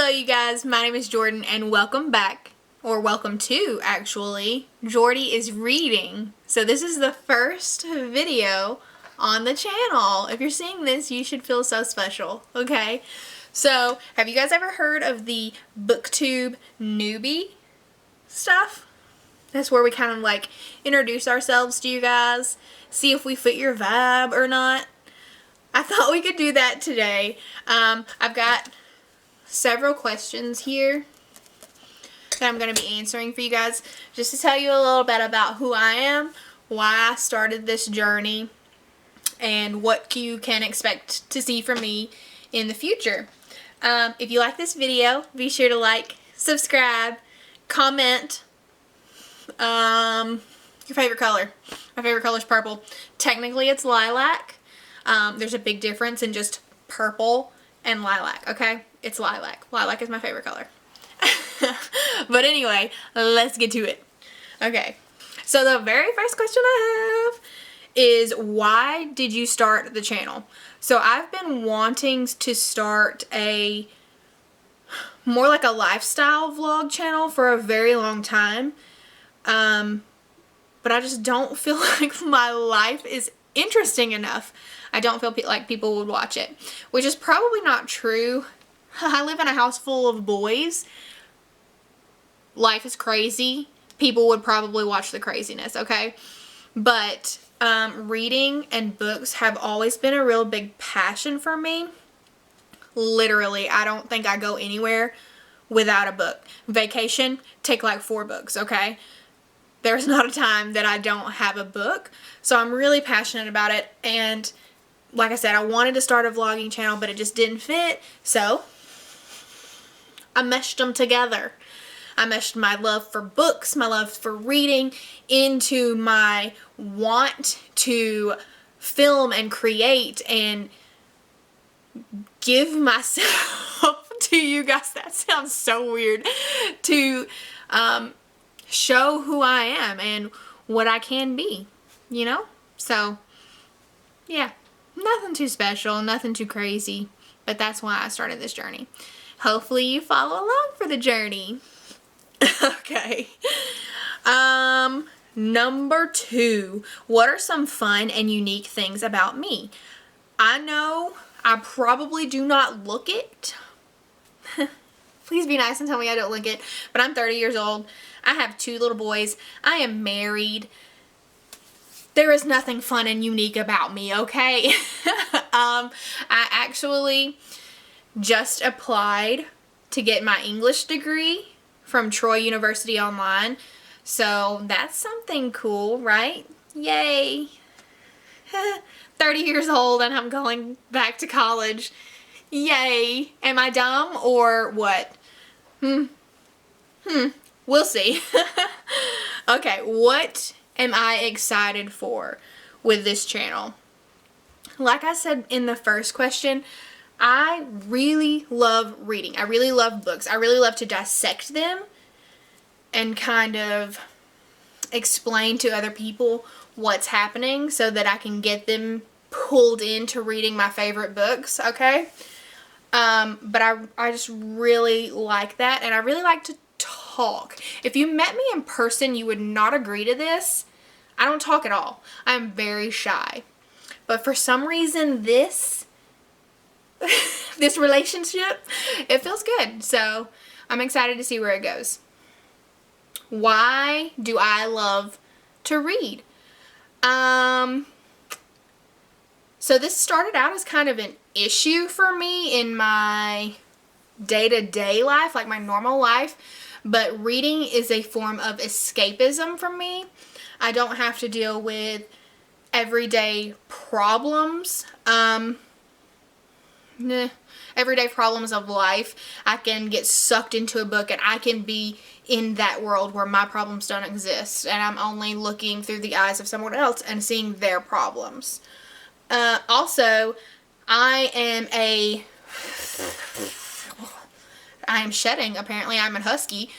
Hello you guys, my name is Jordan and welcome back, or welcome to actually, Jordy is reading. So this is the first video on the channel. If you're seeing this, you should feel so special, okay? So, have you guys ever heard of the BookTube newbie stuff? That's where we kind of like introduce ourselves to you guys, see if we fit your vibe or not. I thought we could do that today. I've got several questions here that I'm going to be answering for you guys, just to tell you a little bit about who I am, why I started this journey, and what you can expect to see from me in the future. If you like this video, be sure to like, subscribe, comment, your favorite color. My favorite color is purple. Technically it's lilac. There's a big difference in just purple and lilac, okay? It's lilac. Lilac is my favorite color. But anyway, let's get to it. Okay, so the very first question I have is, why did you start the channel? So I've been wanting to start a more like a lifestyle vlog channel for a very long time. But I just don't feel like my life is interesting enough. I don't feel like people would watch it, which is probably not true. I live in a house full of boys. Life is crazy. People would probably watch the craziness, okay? But reading and books have always been a real big passion for me. Literally, I don't think I go anywhere without a book. Vacation, take like 4 books, okay? There's not a time that I don't have a book. So I'm really passionate about it. And like I said, I wanted to start a vlogging channel, but it just didn't fit. So I meshed them together. I meshed my love for books, my love for reading, into my want to film and create and give myself to you guys. That sounds so weird. To show who I am and what I can be, you know? So, yeah. Nothing too special, nothing too crazy, but that's why I started this journey. Hopefully you follow along for the journey. Okay. Number 2. What are some fun and unique things about me? I know I probably do not look it. Please be nice and tell me I don't look it. But I'm 30 years old. I have 2 little boys. I am married. There is nothing fun and unique about me, okay? I actually just applied to get my English degree from Troy University online. So that's something cool, right? Yay! 30 years old and I'm going back to college. Yay! Am I dumb or what? We'll see. Okay, what am I excited for with this channel? Like I said in the first question, I really love reading. I really love books. I really love to dissect them and kind of explain to other people what's happening so that I can get them pulled into reading my favorite books, okay? But I just really like that, and I really like to talk. If you met me in person, you would not agree to this. I don't talk at all. I'm very shy. But for some reason, this relationship, it feels good. So I'm excited to see where it goes. Why do I love to read? So this started out as kind of an issue for me in my day-to-day life, like my normal life. But reading is a form of escapism for me. I don't have to deal with everyday problems. Everyday problems of life. I can get sucked into a book and I can be in that world where my problems don't exist. And I'm only looking through the eyes of someone else and seeing their problems. Also, I am shedding, apparently. I'm a husky.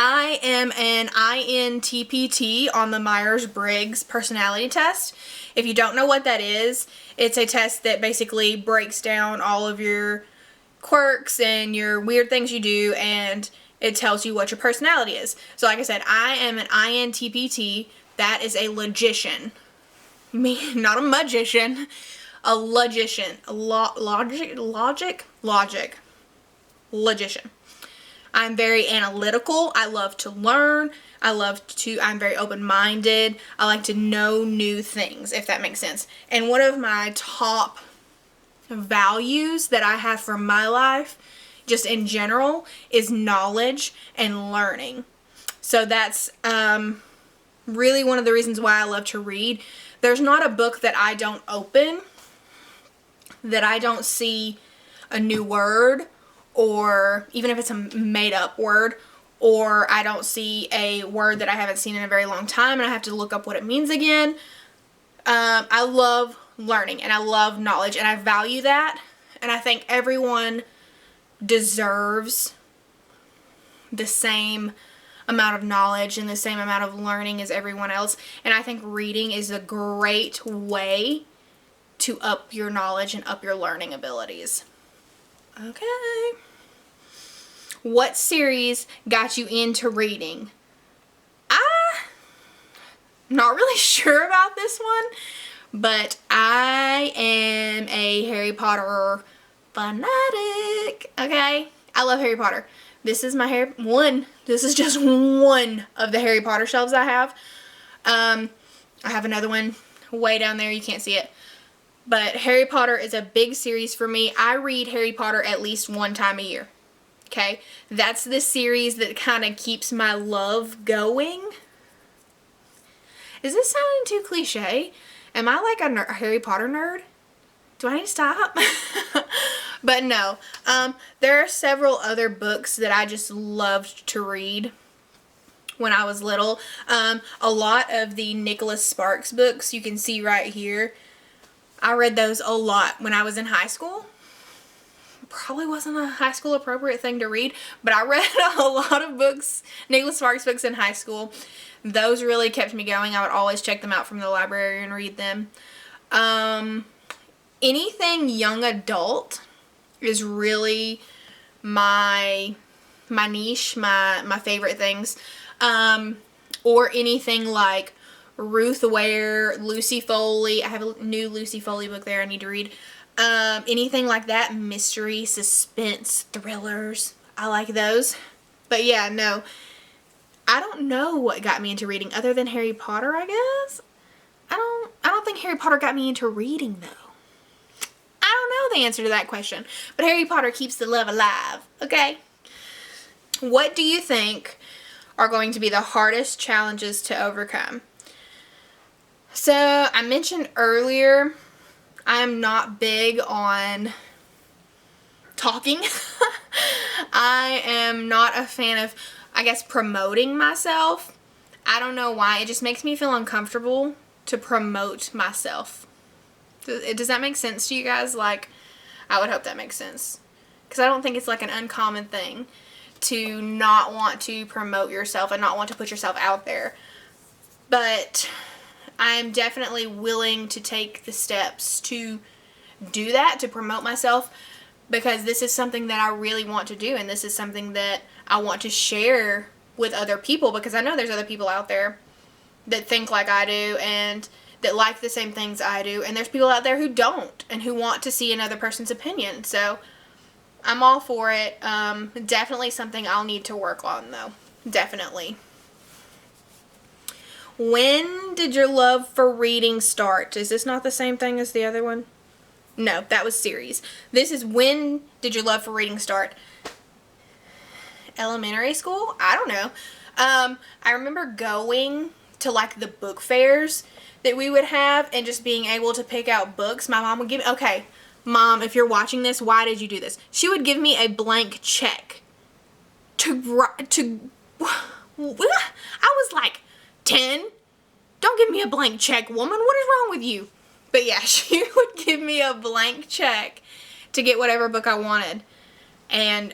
I am an INTPT on the Myers-Briggs personality test. If you don't know what that is, it's a test that basically breaks down all of your quirks and your weird things you do, and it tells you what your personality is. So like I said, I am an INTPT. That is a logician. Me, not a magician, a logician. Logician. I'm very analytical. I love to learn. I'm very open-minded. I like to know new things, if that makes sense. And one of my top values that I have for my life, just in general, is knowledge and learning. So that's really one of the reasons why I love to read. There's not a book that I don't open that I don't see a new word, or even if it's a made up word, or I don't see a word that I haven't seen in a very long time and I have to look up what it means again. I love learning and I love knowledge and I value that, and I think everyone deserves the same amount of knowledge and the same amount of learning as everyone else, and I think reading is a great way to up your knowledge and up your learning abilities. Okay. What series got you into reading? I'm not really sure about this one, but I am a Harry Potter fanatic. Okay? I love Harry Potter. This is my This is just one of the Harry Potter shelves I have. I have another one way down there. You can't see it. But Harry Potter is a big series for me. I read Harry Potter at least one time a year. Okay? That's the series that kind of keeps my love going. Is this sounding too cliche? Am I like a Harry Potter nerd? Do I need to stop? But no. There are several other books that I just loved to read when I was little. A lot of the Nicholas Sparks books you can see right here. I read those a lot when I was in high school. Probably wasn't a high school appropriate thing to read, but I read a lot of books, Nicholas Sparks books in high school. Those really kept me going. I would always check them out from the library and read them. Anything young adult is really my niche, my favorite things. Or anything like Ruth Ware, Lucy Foley. I have a new Lucy Foley book there I need to read. Anything like that, mystery, suspense, thrillers. I like those. But yeah, no. I don't know what got me into reading other than Harry Potter, I guess. I don't think Harry Potter got me into reading though. I don't know the answer to that question. But Harry Potter keeps the love alive, okay? What do you think are going to be the hardest challenges to overcome? So, I mentioned earlier, I am not big on talking. I am not a fan of, I guess, promoting myself. I don't know why. It just makes me feel uncomfortable to promote myself. Does that make sense to you guys? Like, I would hope that makes sense. Because I don't think it's like an uncommon thing to not want to promote yourself and not want to put yourself out there. But I'm definitely willing to take the steps to do that, to promote myself, because this is something that I really want to do, and this is something that I want to share with other people, because I know there's other people out there that think like I do and that like the same things I do, and there's people out there who don't and who want to see another person's opinion. So I'm all for it. Definitely something I'll need to work on though. Definitely. When did your love for reading start? Is this not the same thing as the other one? No, that was series. This is when did your love for reading start? Elementary school? I don't know. I remember going to like the book fairs that we would have and just being able to pick out books. My mom would give me, okay, Mom, if you're watching this, why did you do this? She would give me a blank check I was like 10. Don't give me a blank check, woman. What is wrong with you? But yeah, she would give me a blank check to get whatever book I wanted. And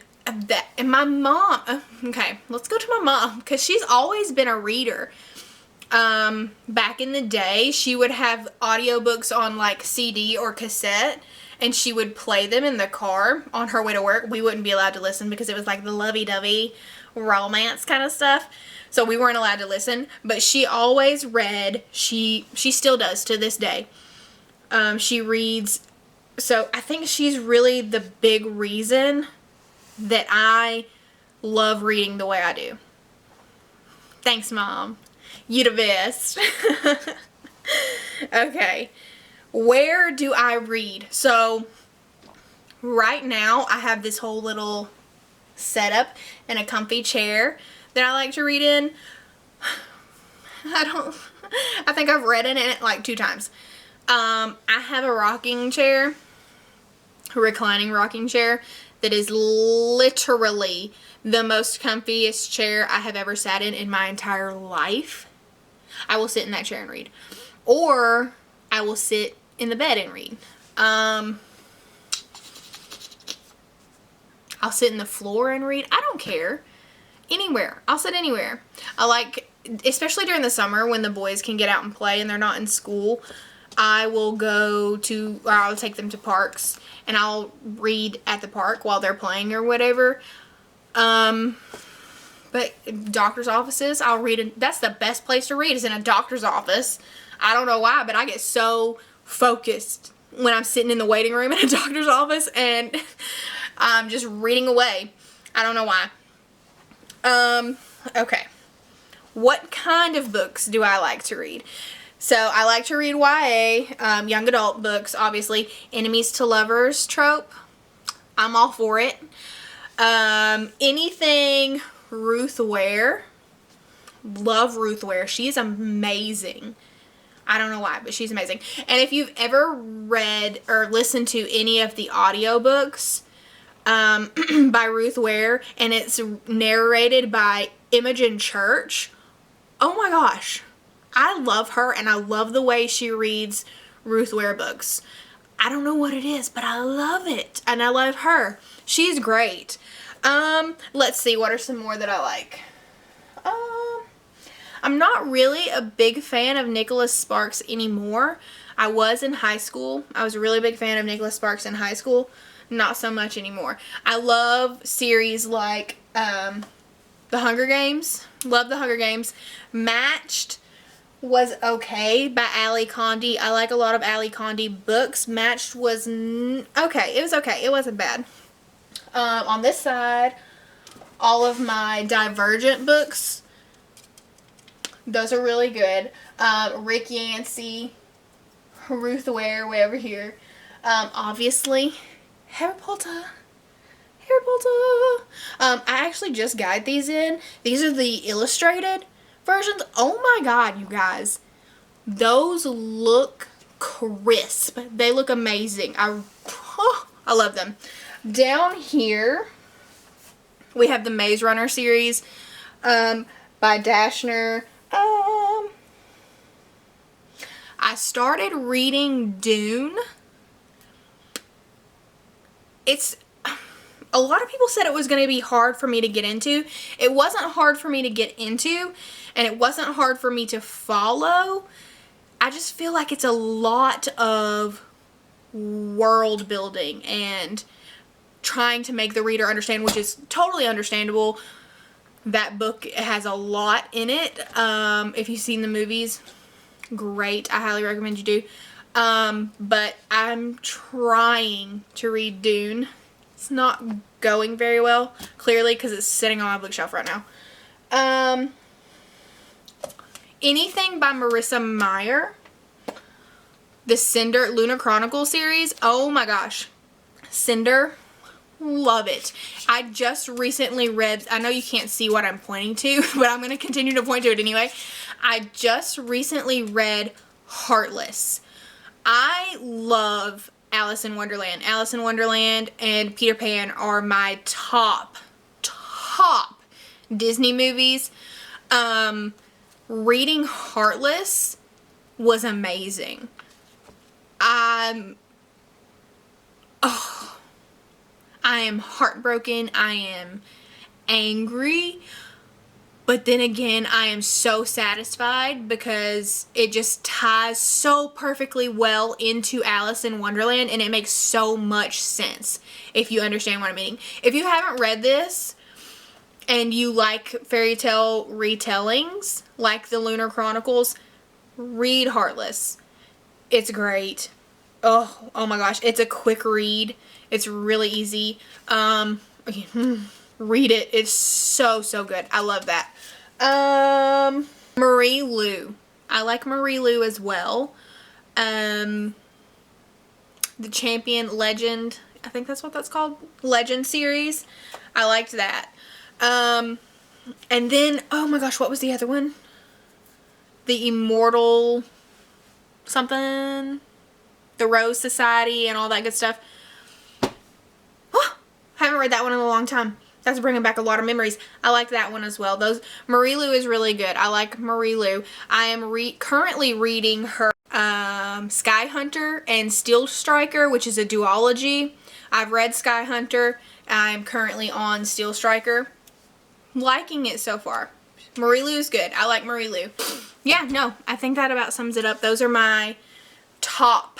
my mom, okay, let's go to my mom, because she's always been a reader. Back in the day, she would have audiobooks on like CD or cassette, and she would play them in the car on her way to work. We wouldn't be allowed to listen because it was like the lovey-dovey romance kind of stuff. So we weren't allowed to listen, but she always read. She still does to this day. She reads. So I think she's really the big reason that I love reading the way I do. Thanks, Mom. You the best. Okay. Where do I read? So right now I have this whole little setup and a comfy chair that I like to read in. I think I've read in it like 2 times. I have a rocking chair, a reclining rocking chair that is literally the most comfiest chair I have ever sat in my entire life. I will sit in that chair and read. Or I will sit in the bed and read. I'll sit in the floor and read. I don't care. Anywhere. I'll sit anywhere. I like, especially during the summer when the boys can get out and play and they're not in school, I'll take them to parks and I'll read at the park while they're playing or whatever. But doctor's offices, I'll read. That's the best place to read, is in a doctor's office. I don't know why, but I get so focused when I'm sitting in the waiting room in a doctor's office and I'm just reading away. I don't know why. Okay. What kind of books do I like to read? So I like to read YA, young adult books, obviously. Enemies to lovers trope. I'm all for it. Anything Ruth Ware. Love Ruth Ware. She's amazing. I don't know why, but she's amazing. And if you've ever read or listened to any of the audiobooks by Ruth Ware, and it's narrated by Imogen Church, oh my gosh. I love her, and I love the way she reads Ruth Ware books. I don't know what it is, but I love it, and I love her. She's great. Let's see, what are some more that I like? I'm not really a big fan of Nicholas Sparks anymore. I was in high school. I was a really big fan of Nicholas Sparks in high school. Not so much anymore. I love series like The Hunger Games. Love The Hunger Games. Matched was okay by Ali Condie. I like a lot of Ali Condie books. Matched was okay. It was okay. It wasn't bad. On this side, all of my Divergent books. Those are really good. Rick Yancey, Ruth Ware, way over here. Obviously, Harry Potter. Harry Potter. I actually just got these in. These are the illustrated versions. Oh my god, you guys. Those look crisp. They look amazing. I love them. Down here, we have the Maze Runner series by Dashner. I started reading Dune. A lot of people said it was going to be hard for me to get into. It wasn't hard for me to get into, and it wasn't hard for me to follow. I just feel like it's a lot of world building and trying to make the reader understand, which is totally understandable. That book has a lot in it. If you've seen the movies, great. I highly recommend you do. But I'm trying to read Dune. It's not going very well, clearly, because it's sitting on my bookshelf right now. Anything by Marissa Meyer. The Cinder Lunar Chronicles series. Oh my gosh. Cinder. Love it. I just recently read, I know you can't see what I'm pointing to, but I'm going to continue to point to it anyway. I just recently read Heartless. I love Alice in Wonderland. Alice in Wonderland and Peter Pan are my top Disney movies. Reading Heartless was amazing. I am heartbroken. I am angry. But then again, I am so satisfied because it just ties so perfectly well into Alice in Wonderland, and it makes so much sense if you understand what I'm meaning. If you haven't read this and you like fairy tale retellings, like the Lunar Chronicles, read Heartless. It's great. Oh my gosh, it's a quick read. It's really easy. Read it. It's so good. I love that. Marie Lu. I like Marie Lu as well. The Champion Legend, I think that's what that's called. Legend series. I liked that. And then, oh my gosh, what was the other one? The Immortal something. The Rose Society and all that good stuff. Oh, haven't read that one in a long time. That's bringing back a lot of memories. I like that one as well. Marie Lu is really good. I like Marie Lu. I am currently reading her Sky Hunter and Steel Striker, which is a duology. I've read Sky Hunter. I'm currently on Steel Striker. Liking it so far. Marie Lu is good. I like Marie Lu. Yeah, no, I think that about sums it up. Those are my top.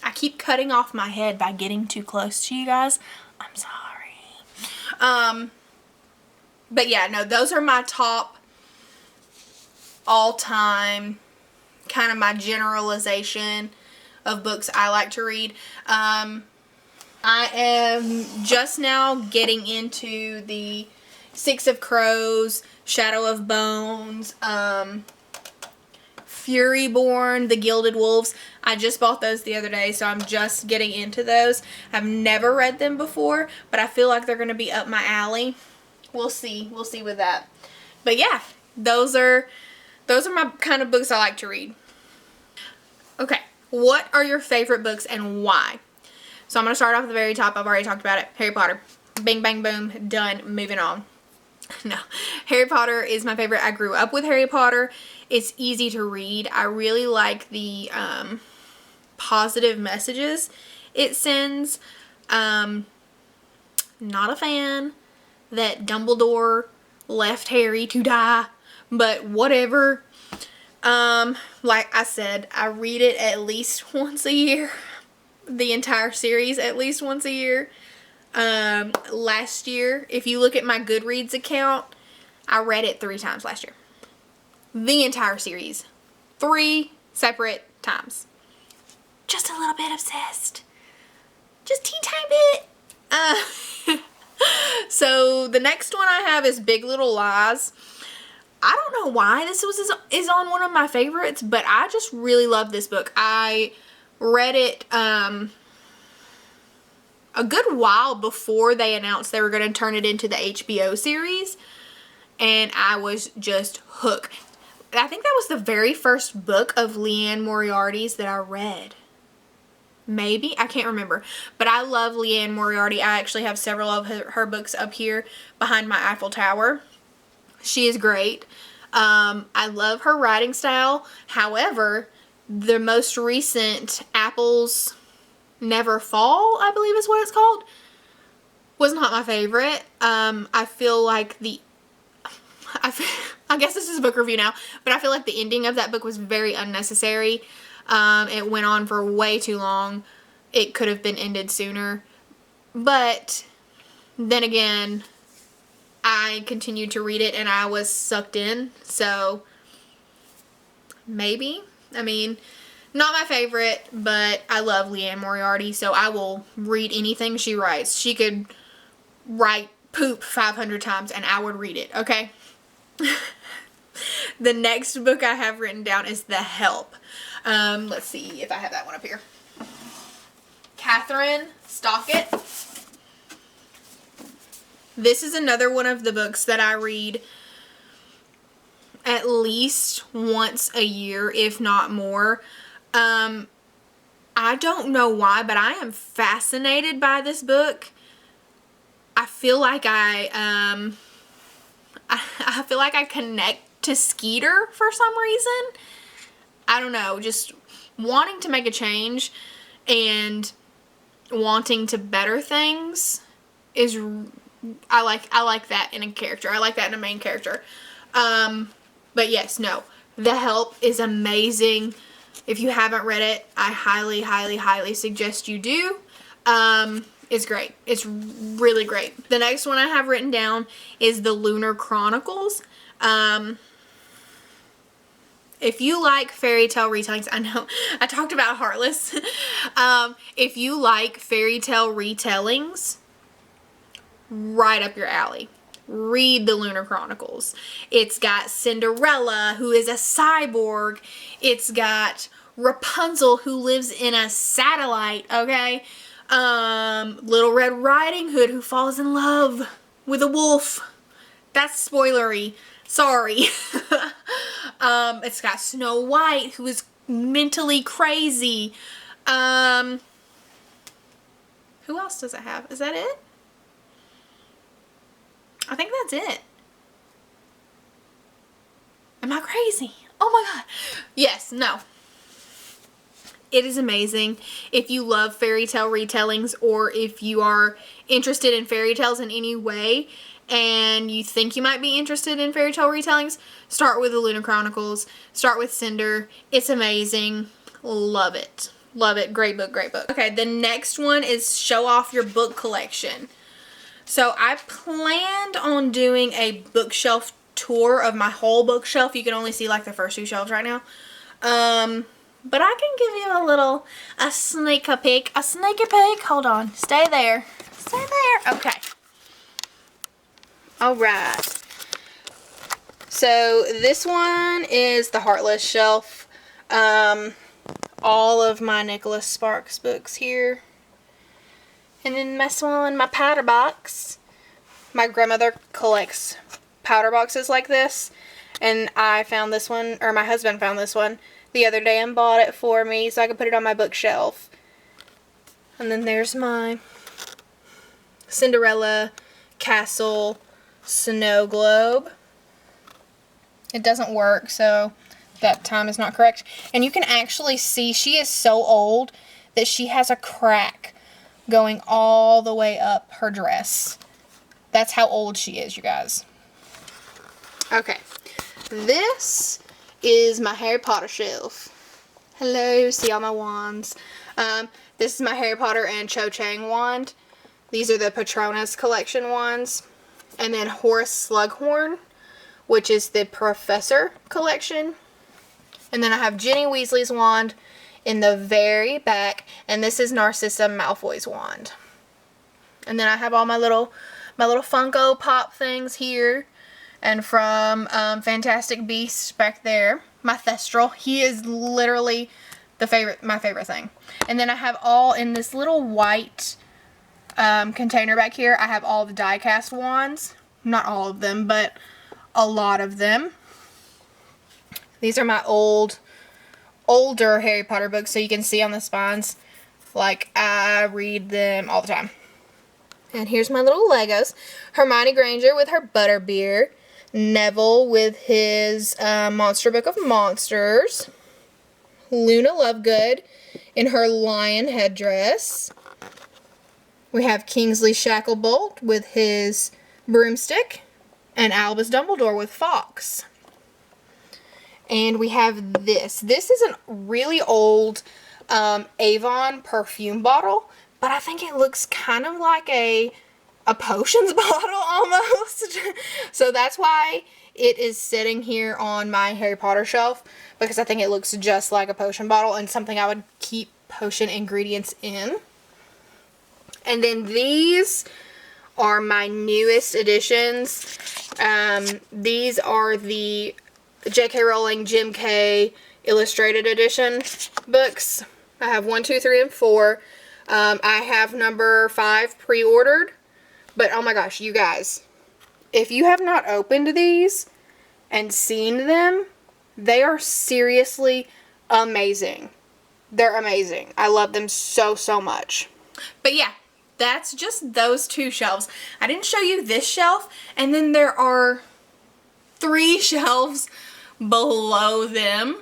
I keep cutting off my head by getting too close to you guys. I'm sorry. But yeah, no, those are my top all-time, kind of my generalization of books I like to read. I am just now getting into the Six of Crows, Shadow of Bones, Furyborn, The Gilded Wolves. I just bought those the other day, so I'm just getting into those. I've never read them before, but I feel like they're going to be up my alley. We'll see. We'll see with that. But yeah, those are my kind of books I like to read. Okay, what are your favorite books and why? So I'm going to start off at the very top. I've already talked about it. Harry Potter. Bing, bang, boom. Done. Moving on. No, Harry Potter is my favorite. I grew up with Harry Potter. It's easy to read. I really like the positive messages it sends. Not a fan that Dumbledore left Harry to die, but whatever. Like I said, I read it at least once a year. The entire series at least once a year. Last year, if you look at my Goodreads account, I read it 3 times last year. The entire series. 3 separate times. Just a little bit obsessed. Just teeny tiny bit. So the next one I have is Big Little Lies. I don't know why this is on one of my favorites, but I just really love this book. I read it a good while before they announced they were going to turn it into the HBO series, and I was just hooked. I think that was the very first book of Leanne Moriarty's that I read. Maybe? I can't remember. But I love Leanne Moriarty. I actually have several of her books up here behind my Eiffel Tower. She is great. I love her writing style. However, the most recent Apples Never Fall, I believe is what it's called, was not my favorite. I feel like I guess this is a book review now, but I feel like the ending of that book was very unnecessary. It went on for way too long. It could have been ended sooner. But then again, I continued to read it and I was sucked in. So maybe. I mean, not my favorite, but I love Leanne Moriarty, so I will read anything she writes. She could write poop 500 times and I would read it, okay? The next book I have written down is The Help. Let's see if I have that one up here. Catherine Stockett. This is another one of the books that I read at least once a year, if not more. I don't know why, but I am fascinated by this book. I feel like I feel like I connect to Skeeter for some reason. I don't know, just wanting to make a change and wanting to better things is, I like that in a character. I like that in a main character. But yes, no. The Help is amazing. If you haven't read it, I highly, highly, highly suggest you do. It's great. It's really great. The next one I have written down is the Lunar Chronicles. If you like fairy tale retellings, I know I talked about Heartless. If you like fairy tale retellings, right up your alley. Read the Lunar Chronicles. It's got Cinderella, who is a cyborg. It's got Rapunzel, who lives in a satellite, okay? Little Red Riding Hood, who falls in love with a wolf. That's spoilery. Sorry. It's got Snow White, who is mentally crazy. Who else does it have? Is that it? I think that's it. Am I crazy? Oh my god. Yes, no. It is amazing. If you love fairy tale retellings, or if you are interested in fairy tales in any way and you think you might be interested in fairy tale retellings, start with the Lunar Chronicles. Start with Cinder. It's amazing. Love it. Love it. Great book, great book. Okay, the next one is Show Off Your Book Collection. So I planned on doing a bookshelf tour of my whole bookshelf. You can only see like the first two shelves right now. But I can give you a sneak peek. A sneaky peek. Hold on. Stay there. Stay there. Okay. Alright. So this one is the Heartless shelf. All of my Nicholas Sparks books here. And then my powder box. My grandmother collects powder boxes like this. And I found this one, or my husband found this one the other day and bought it for me so I could put it on my bookshelf. And then there's my Cinderella Castle Snow Globe. It doesn't work, so that time is not correct. And you can actually see she is so old that she has a crack going all the way up her dress. That's how old she is, you guys. Okay. This is my Harry Potter shelf. Hello, see all my wands. This is my Harry Potter and Cho Chang wand. These are the Patronus collection wands. And then Horace Slughorn, which is the Professor collection. And then I have Ginny Weasley's wand in the very back, and this is Narcissa Malfoy's wand. And then I have all my little Funko Pop things here, and from Fantastic Beasts back there, my Thestral. He is literally my favorite thing. And then I have all in this little white container back here. I have all the die-cast wands. Not all of them, but a lot of them. These are my older Harry Potter books, so you can see on the spines, like, I read them all the time. And here's my little Legos. Hermione Granger with her Butterbeer. Neville with his Monster Book of Monsters. Luna Lovegood in her lion headdress. We have Kingsley Shacklebolt with his broomstick. And Albus Dumbledore with Fawkes. And we have this. This is a really old Avon perfume bottle, but I think it looks kind of like a potions bottle almost. So that's why it is sitting here on my Harry Potter shelf, because I think it looks just like a potion bottle and something I would keep potion ingredients in. And then these are my newest additions. These are the J.K. Rowling Jim K. Illustrated Edition books. I have 1, 2, 3, and 4. I have number 5 pre-ordered. But oh my gosh, you guys, if you have not opened these and seen them, they are seriously amazing. They're amazing. I love them so, so much. But yeah, that's just those two shelves. I didn't show you this shelf, and then there are 3 shelves below them.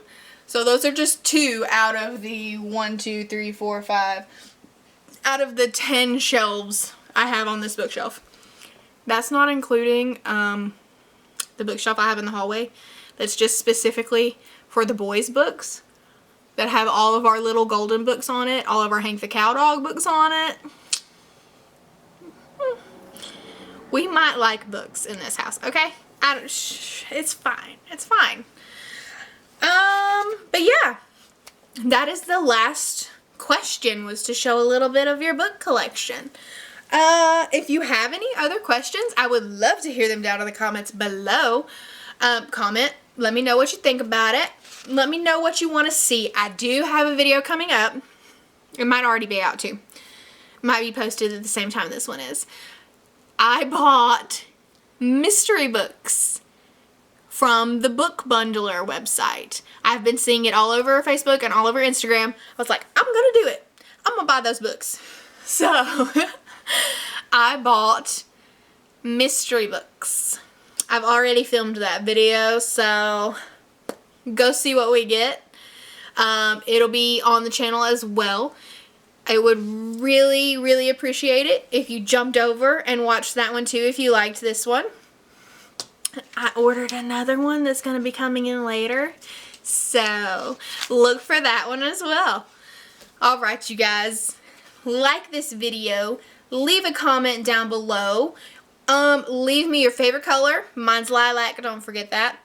So those are just 2 out of the 1, 2, 3, 4, 5 out of the 10 shelves I have on this bookshelf. That's not including the bookshelf I have in the hallway that's just specifically for the boys' books that have all of our little golden books on it, all of our Hank the Cow Dog books on it. We might like books in this house, okay? It's fine. It's fine. But yeah, that is the last question, was to show a little bit of your book collection. If you have any other questions, I would love to hear them down in the comments below. Comment. Let me know what you think about it. Let me know what you want to see. I do have a video coming up. It might already be out too. It might be posted at the same time this one is. I bought mystery books from the Book Bundler website. I've been seeing it all over Facebook and all over Instagram. I was like, I'm gonna do it. I'm gonna buy those books. So, I bought mystery books. I've already filmed that video, so go see what we get. It'll be on the channel as well. I would really, really appreciate it if you jumped over and watched that one too if you liked this one. I ordered another one that's going to be coming in later, so look for that one as well. Alright, you guys, like this video, leave a comment down below. Leave me your favorite color. Mine's lilac, don't forget that.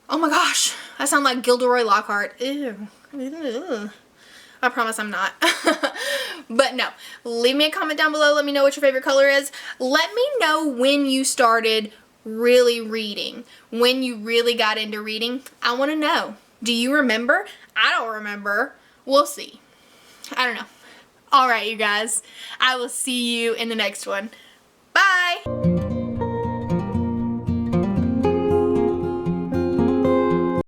Oh my gosh, I sound like Gilderoy Lockhart. Ew. Ew. I promise I'm not. But no, leave me a comment down below. Let me know what your favorite color is. Let me know when you started really reading. When you really got into reading. I want to know. Do you remember? I don't remember. We'll see. I don't know. Alright, you guys. I will see you in the next one. Bye!